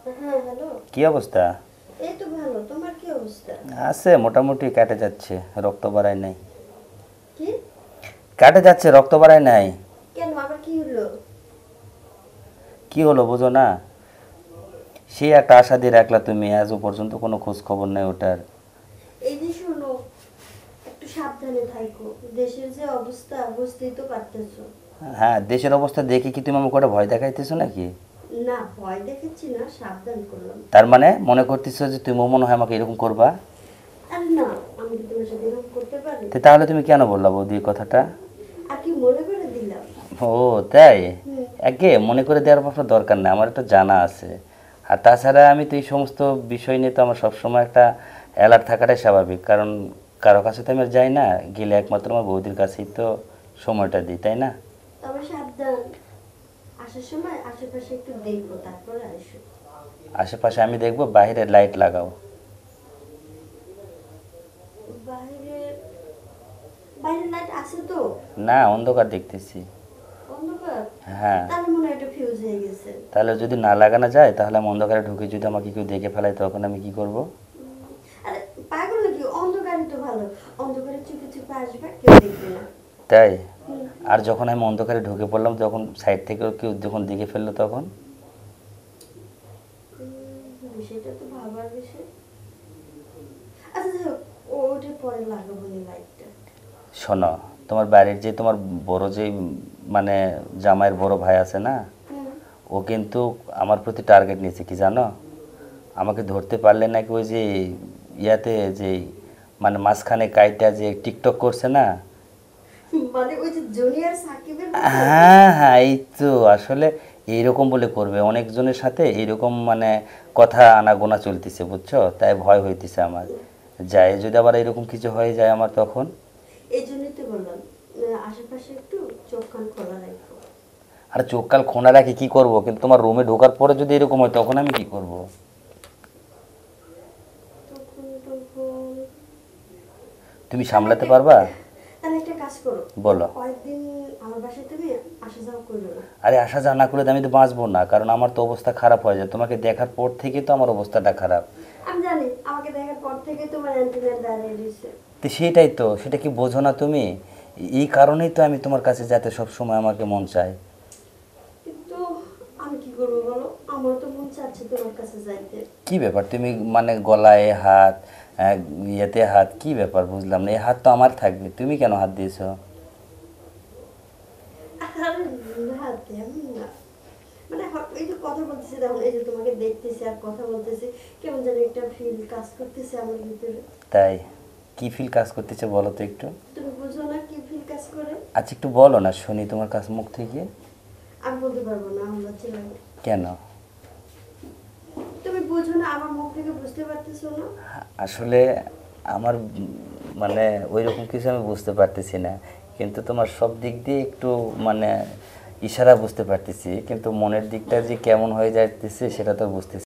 হ্যাঁ, হ্যালো। কি অবস্থা? এই তো ভালো। তোমার কি অবস্থা? আছে, মোটামুটি কেটে যাচ্ছে। রক্ত বাড়ায় নাই। কি? কেটে যাচ্ছে, রক্ত বাড়ায় নাই। কেন, আবার কি হলো? কি হলো বুঝো না? সেই একটা আশা দিয়ে রাখলা তুমি, আজও পর্যন্ত কোনো খোঁজ খবর নেই ওটার। এই যে শোনো, একটু সাবধানে থাকো। দেশের যে অবস্থা বুঝতেই তো পারতেছো। হ্যাঁ, দেশের অবস্থা দেখে কি তুমি আমাকে ওটা ভয় দেখাইতেছো নাকি? না, ভয় দেখাচ্ছি না, সাবধান করলাম। তার মানে মনে করতেছো যে তুমি মনে হয় আমাকে এরকম করবা? আরে না, আমি কি তোমার সাথে এরকম করতে পারি? তো তাহলে তুমি কেন বললা বৌদি এই কথাটা? আর কি মনে করে দিলাম? ও, তাই? হুম। একে মনে করে দেওয়ার আপনার দরকার নেই, আমার একটা জানা আছে। আর তাছাড়া আমি তো এই সমস্ত বিষয় নিয়ে তো আমার সবসময় একটা অ্যালার্ট থাকাটাই স্বাভাবিক, কারণ কারো কাছে তো আমি আর যাই না, গেলে একমাত্র আমার বৌদির কাছেই তো সময়টা দিই, তাই না? তবে সাবধান, আসার সময় আশেপাশে একটু দেখবো, তারপরে আসো। আশেপাশে আমি দেখবো, বাইরে লাইট লাগাও। বাইরে? বাইরে লাইট আছে তো। না, অন্ধকার দেখতেছি। অন্ধকার? হ্যাঁ। তাহলে মনে হয় এটা ফিউজ হয়ে গেছে। তাহলে যদি না লাগানো যায়, তাহলে আমি অন্ধকারে ঢুকে যদি আমাকে কেউ দেখে ফেলায়, তখন আমি কি করব? আরে পাগল নাকি? অন্ধকারই তো ভালো। অন্ধকারে চুপে চুপে আসবে, কেউ দেখবে না। তাই? হুম। আর যখন আমি অন্ধকারে ঢুকে পড়লাম, তখন সাইড থেকে কেউ যখন দেখে ফেললো তখন? বিষয়টা তো ভাবার বিষয়। আচ্ছা যাই হোক, ওটা পরে লাগাবো নি লাইটটা। শোনো, তোমার বাড়ির যে তোমার বড় যে মানে জামাইয়ের বড় ভাই আছে না, হুম। ও কিন্তু আমার প্রতি টার্গেট নিয়েছে, কি জানো? আমাকে ধরতে পারলে নাকি ওই যে ইয়াতে যে মানে মাঝখানে কাইটা যে টিকটক করছে না। মানে ওই যে জুনিয়র সাকিবের মতো? হ্যাঁ হ্যাঁ, এই তো আসলে এইরকম বলে করবে অনেকজনের সাথে, এইরকম মানে কথা আনাগোনা চলতেছে, বুঝছো? তাই ভয় হইতেছে আমার, যায় যদি আবার এরকম কিছু হয়ে যায় আমার তখন। এই জন্যই তো বললাম, আশেপাশে একটু চোখ কান খোলা রাখো। আর চোখ কাল খোলা রাখি কি করব, কিন্তু তোমার রুমে ঢোকার পরে যদি এরকম হয়, তখন আমি কি করব? তখন তখন তুমি তাহলে সামলাতে একটা পারবা? তাহলে একটা কাজ করো। বলো। কয়েকদিন আমার বাসায় তুমি আসা যাওয়া করো না। আরে আসা যা না করলে তো আমি তো বাঁচবো না, কারণ আমার তো অবস্থা খারাপ হয়ে যায়, তোমাকে দেখার পর থেকে তো আমার অবস্থাটা খারাপ। আমি জানি, আমাকে দেখার পর থেকে তোমার অ্যান্টিনার দাঁড়িয়ে দিয়েছে। তো সেটাই তো, সেটা কি বোঝো না তুমি? এই কারণেই তো আমি তোমার কাছে যেতে সব সময় আমাকে মন চায়। কিন্তু আমি কি করবো বলো, আমার তো মন চাচ্ছে তোমার কাছে যাইতে। কি ব্যাপার তুমি মানে গলায় হাত, আহ, ইয়েতে হাত, কি ব্যাপার বুঝলাম না, এই হাত তো আমার থাকবে, তুমি কেন হাত দিয়েছো? আরে না, তেমন না। মানে এই যে কথা বলতেছি, তখন এই যে তোমাকে দেখতেছি আর কথা বলতেছি, কেমন যেন একটা ফিল কাজ করতেছে আমার ভিতরে। তাই? কি ফিল কাজ করতেছে বলো তো একটু। তুমি বুঝো না কি ফিল কাজ করে? আচ্ছা একটু বলো না শুনি তোমার কাছ মুখ থেকে। আমি বলতে পারবো না, আমার লজ্জা লাগে। কেন? তুমি বুঝো না, আমার মুখ থেকে বুঝতে পারতেছো না? আসলে আমার মানে ওই রকম কিছু আমি বুঝতে পারতেছি না, কিন্তু তোমার সব দিক দিয়ে একটু মানে ইশারা বুঝতে পারতেছি, কিন্তু মনের দিকটা যে কেমন হয়ে যাইতেছে সেটা তো বুঝতেছি